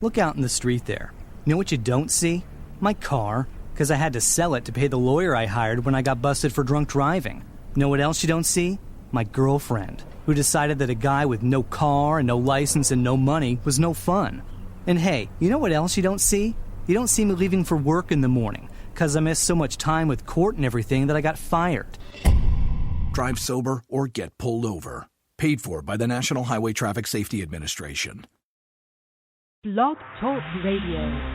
Look out in the street there. You know what you don't see? My car, because I had to sell it to pay the lawyer I hired when I got busted for drunk driving. You know what else you don't see? My girlfriend, who decided that a guy with no car and no license and no money was no fun. And hey, you know what else you don't see? You don't see me leaving for work in the morning, because I missed so much time with court and everything that I got fired. Drive sober or get pulled over. Paid for by the National Highway Traffic Safety Administration. Blog Talk Radio.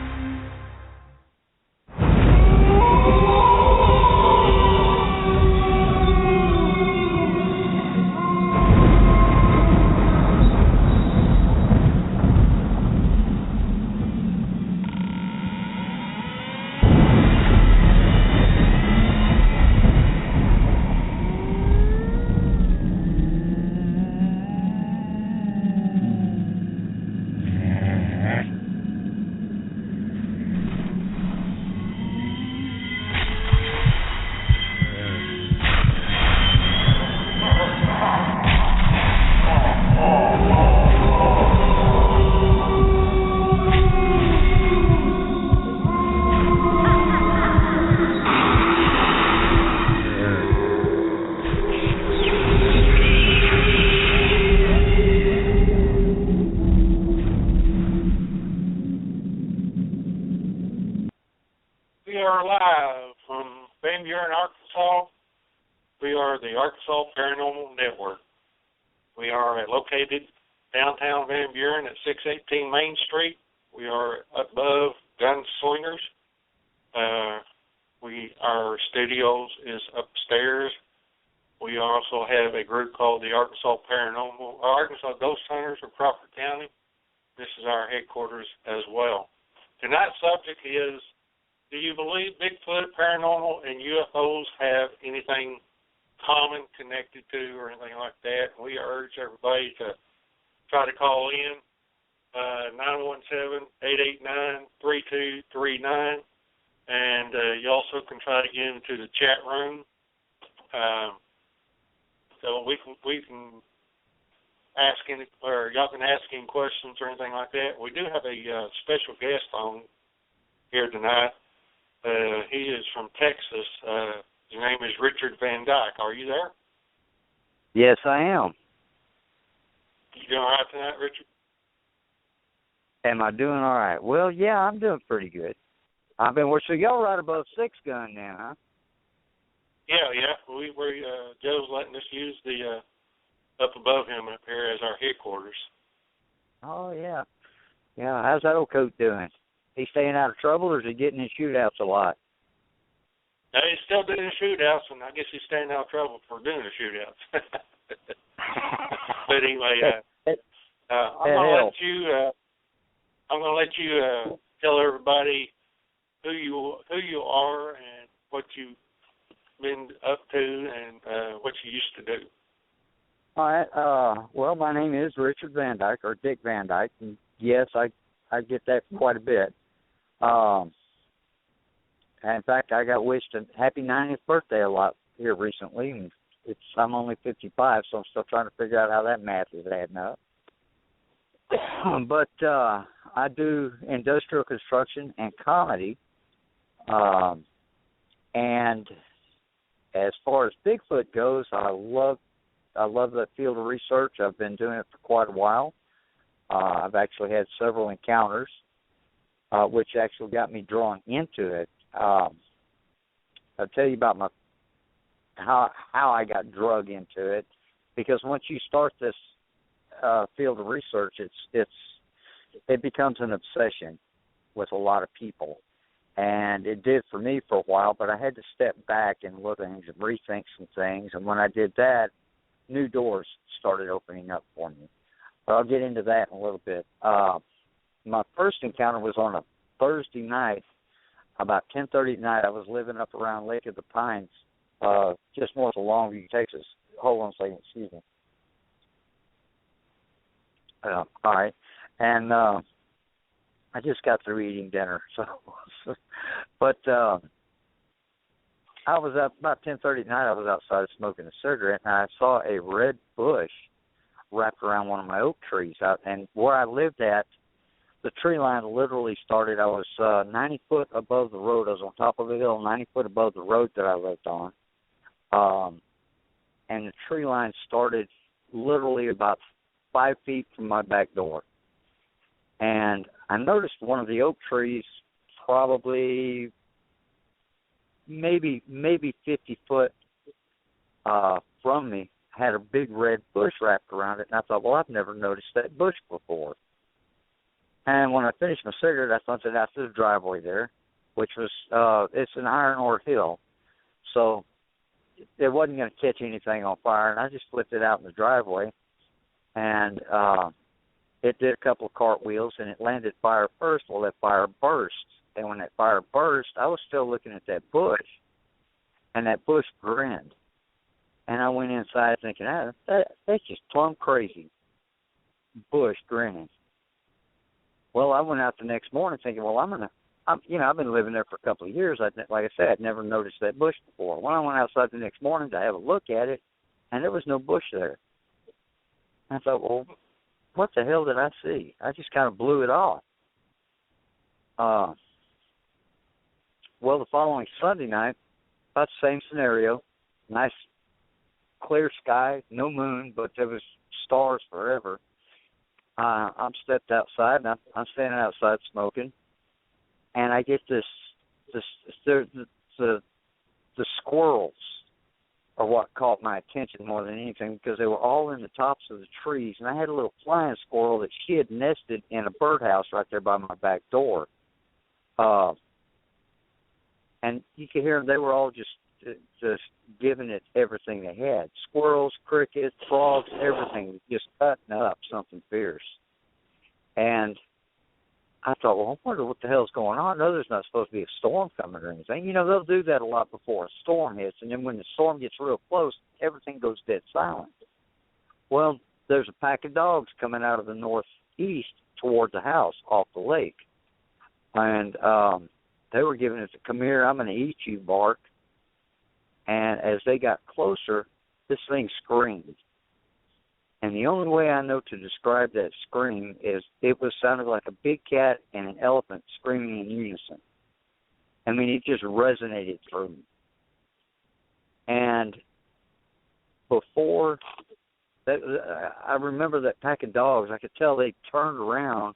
Arkansas Paranormal Network. We are located downtown Van Buren at 618 Main Street. We are above Gunslingers. Our studios is upstairs. We also have a group called the Arkansas Ghost Hunters of Crawford County. This is our headquarters as well. Tonight's subject is, do you believe Bigfoot, paranormal, and UFOs have anything common connected to or anything like that? We urge everybody to try to call in 917-889-3239, and you also can try to get into the chat room, so we can ask any, or y'all can ask any questions or anything like that. We do have a special guest on here tonight. He is from Texas. His name is Richard Van Dyke. Are you there? Yes, I am. You doing all right tonight, Richard? Am I doing all right? Well, yeah, I'm doing pretty good. I've been so y'all right above 6 gun now, huh? Yeah. We Joe's letting us use the up above him up here as our headquarters. Oh yeah. Yeah. How's that old coat doing? He staying out of trouble, or is he getting in shootouts a lot? He's still doing shootouts, and I guess he's staying out of trouble for doing the shootouts. But anyway, I'm gonna let you tell everybody who you are and what you've been up to and what you used to do. All right. Well, my name is Richard Van Dyke, or Dick Van Dyke, and yes, I get that quite a bit. In fact, I got wished a happy 90th birthday a lot here recently, and I'm only 55, so I'm still trying to figure out how that math is adding up. But I do industrial construction and comedy, and as far as Bigfoot goes, I love that field of research. I've been doing it for quite a while. I've actually had several encounters, which actually got me drawn into it. I'll tell you about how I got drug into it, because once you start this field of research, it becomes an obsession with a lot of people, and it did for me for a while. But I had to step back and look at things and rethink some things, and when I did that, new doors started opening up for me. But I'll get into that in a little bit. My first encounter was on a Thursday night. About 10:30 at night, I was living up around Lake of the Pines, just north of Longview, Texas. Hold on a second, excuse me. All right. And I just got through eating dinner. But I was up about 10:30 at night. I was outside smoking a cigarette, and I saw a red bush wrapped around one of my oak trees. And where I lived at the tree line literally started. I was 90 foot above the road. I was on top of a hill, 90 foot above the road that I lived on. And the tree line started literally about 5 feet from my back door. And I noticed one of the oak trees, probably maybe 50 foot from me, had a big red bush wrapped around it. And I thought, well, I've never noticed that bush before. And when I finished my cigarette, I thought that after the driveway there, which was, it's an iron ore hill, so it wasn't going to catch anything on fire. And I just flipped it out in the driveway, and it did a couple of cartwheels, and it landed fire first. Well, that fire burst. And when that fire burst, I was still looking at that bush, and that bush grinned. And I went inside thinking, that's just plumb crazy. Bush grinning. Well, I went out the next morning thinking, well, I've been living there for a couple of years. Like I said, I'd never noticed that bush before. When I went outside the next morning to have a look at it, and there was no bush there. I thought, well, what the hell did I see? I just kind of blew it off. Well, the following Sunday night, about the same scenario, nice clear sky, no moon, but there was stars forever. I'm stepped outside, and I'm standing outside smoking, and I get the squirrels are what caught my attention more than anything, because they were all in the tops of the trees, and I had a little flying squirrel that she had nested in a birdhouse right there by my back door. And you could hear them, they were all just giving it everything they had. Squirrels, crickets, frogs, everything, just cutting up something fierce. And I thought, well, I wonder what the hell's going on. No, there's not supposed to be a storm coming or anything. You know, they'll do that a lot before a storm hits, and then when the storm gets real close, everything goes dead silent. Well, there's a pack of dogs coming out of the northeast toward the house off the lake. And they were giving it the come here, I'm going to eat you bark. And as they got closer, this thing screamed. And the only way I know to describe that scream is it sounded like a big cat and an elephant screaming in unison. I mean, it just resonated through me. And before that, I remember that pack of dogs, I could tell they turned around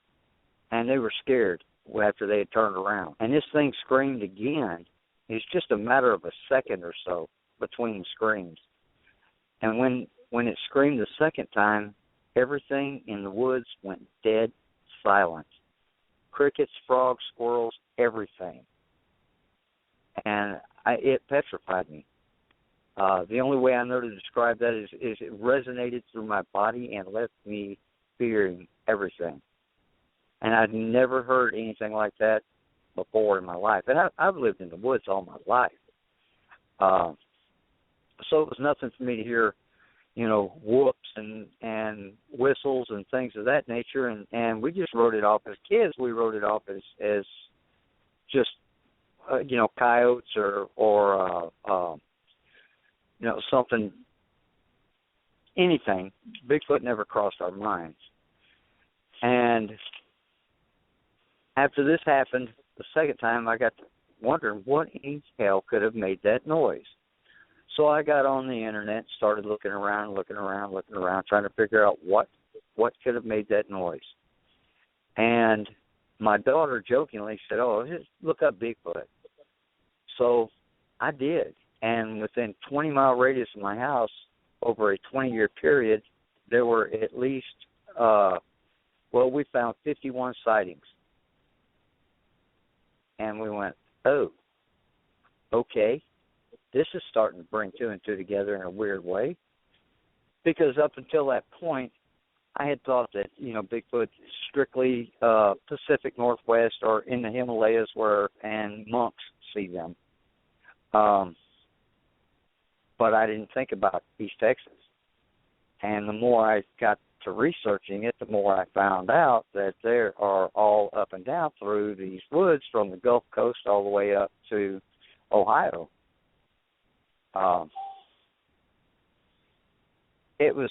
and they were scared after they had turned around. And this thing screamed again. It's just a matter of a second or so between the screams. And when it screamed the second time, everything in the woods went dead silent. Crickets, frogs, squirrels, everything. And it petrified me. The only way I know to describe that is it resonated through my body and left me fearing everything. And I'd never heard anything like that before in my life. And I've lived in the woods all my life. So it was nothing for me to hear, whoops and whistles and things of that nature. And we just wrote it off as kids. We wrote it off as just, coyotes or something, anything. Bigfoot never crossed our minds. And after this happened, the second time, I got to wondering what in hell could have made that noise. So I got on the internet, started looking around, trying to figure out what could have made that noise. And my daughter jokingly said, "Oh, just look up Bigfoot." So I did, and within 20-mile radius of my house, over a 20-year period, there were at least, we found 51 sightings. And we went, oh, okay, this is starting to bring two and two together in a weird way. Because up until that point, I had thought that, Bigfoot strictly Pacific Northwest or in the Himalayas and monks see them. But I didn't think about East Texas. And the more I got to researching it, the more I found out that there are all up and down through these woods from the Gulf Coast all the way up to Ohio. It was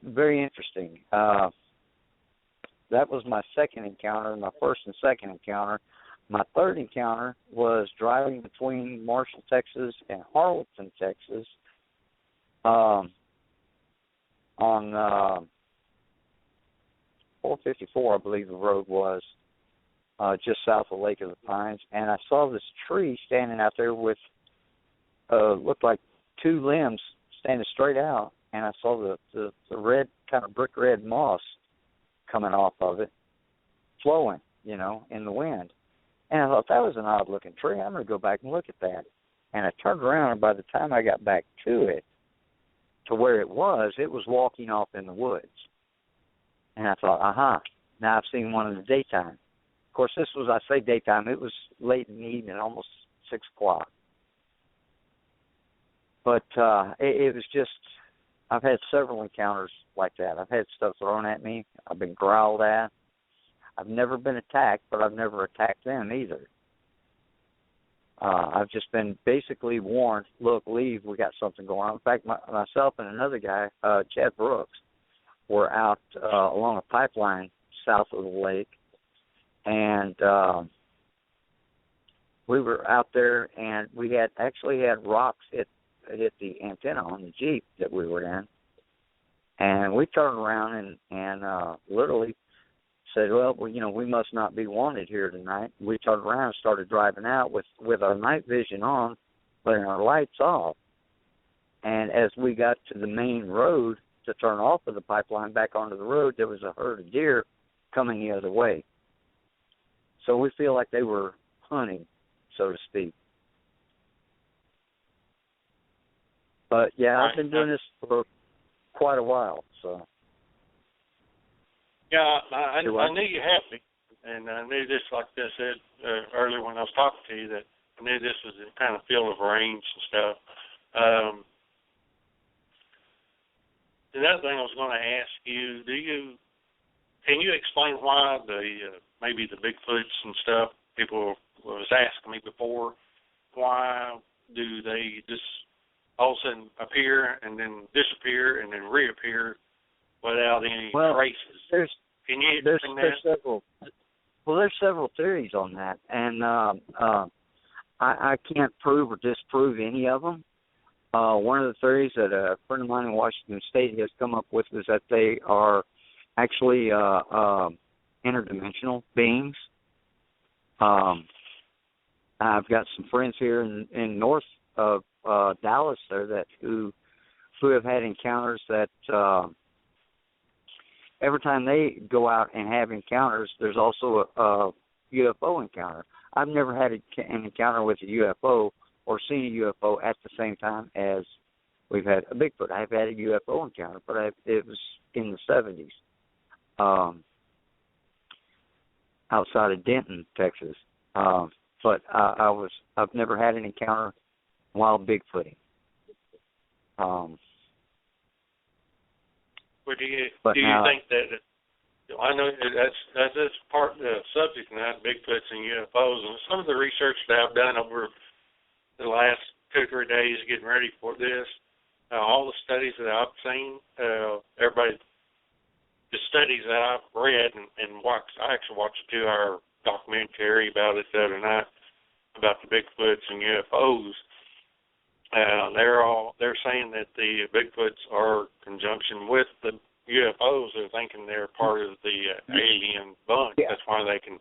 very interesting. that was my second encounter, my first and second encounter. My third encounter was driving between Marshall, Texas, and Harleston, Texas, on 454, I believe the road was, just south of Lake of the Pines, and I saw this tree standing out there with looked like two limbs standing straight out, and I saw the red, kind of brick red moss coming off of it, flowing, in the wind. And I thought, that was an odd-looking tree. I'm going to go back and look at that. And I turned around, and by the time I got back to it, to where it was walking off in the woods. And I thought, now I've seen one in the daytime. Of course, this was, I say daytime, it was late in the evening, almost 6 o'clock. But it was just, I've had several encounters like that. I've had stuff thrown at me. I've been growled at. I've never been attacked, but I've never attacked them either. I've just been basically warned, look, leave, we got something going on. In fact, myself and another guy, Chad Brooks, were out along a pipeline south of the lake, and we were out there, and we had rocks hit the antenna on the Jeep that we were in, and we turned around and literally said, well, we must not be wanted here tonight. We turned around and started driving out with our night vision on, but our lights off. And as we got to the main road to turn off of the pipeline back onto the road, there was a herd of deer coming the other way. So we feel like they were hunting, so to speak. But, yeah, I've been doing this for quite a while, so. Yeah, I knew you had me, and I knew this, like I said earlier when I was talking to you, that I knew this was a kind of field of range and stuff. Another thing I was going to ask you, can you explain why maybe the Bigfoots and stuff, people was asking me before, why do they just all of a sudden appear and then disappear and then reappear without any traces? There's several theories on that, and I can't prove or disprove any of them. One of the theories that a friend of mine in Washington State has come up with is that they are actually interdimensional beings. I've got some friends here in north of Dallas there who have had encounters that every time they go out and have encounters, there's also a UFO encounter. I've never had an encounter with a UFO or seen a UFO at the same time as we've had a Bigfoot. I've had a UFO encounter, but it was in the 70s, outside of Denton, Texas. But I've never had an encounter while Bigfooting. Well, do you think that? I know that's part of the subject now, Bigfoots and UFOs, and some of the research that I've done over the last 2 or 3 days getting ready for this, all the studies that I've seen, the studies that I've read and watched, I actually watched a 2-hour documentary about it the other night about the Bigfoots and UFOs. They're saying that the Bigfoots are conjunction with the UFOs. They're thinking they're part of the alien bunch. Yeah. That's why they can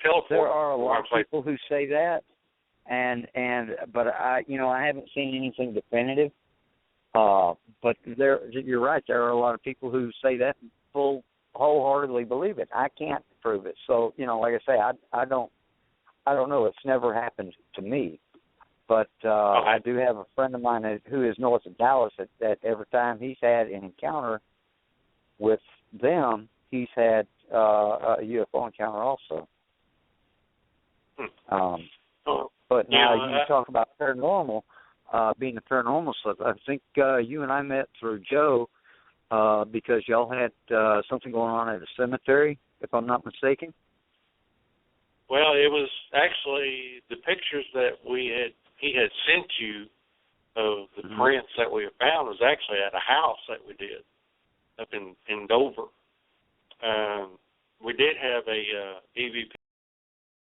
teleport. There are a lot of people who say that, but I haven't seen anything definitive. But you're right. There are a lot of people who say that and wholeheartedly believe it. I can't prove it. So like I say, I don't know. It's never happened to me. But I do have a friend of mine who is north of Dallas that every time he's had an encounter with them, he's had a UFO encounter also. But now you talk about paranormal, being a paranormal stuff. I think you and I met through Joe because y'all had something going on at a cemetery, if I'm not mistaken. Well, it was actually the pictures that he had sent you of the prints that we found was actually at a house that we did up in Dover. we did have a EVP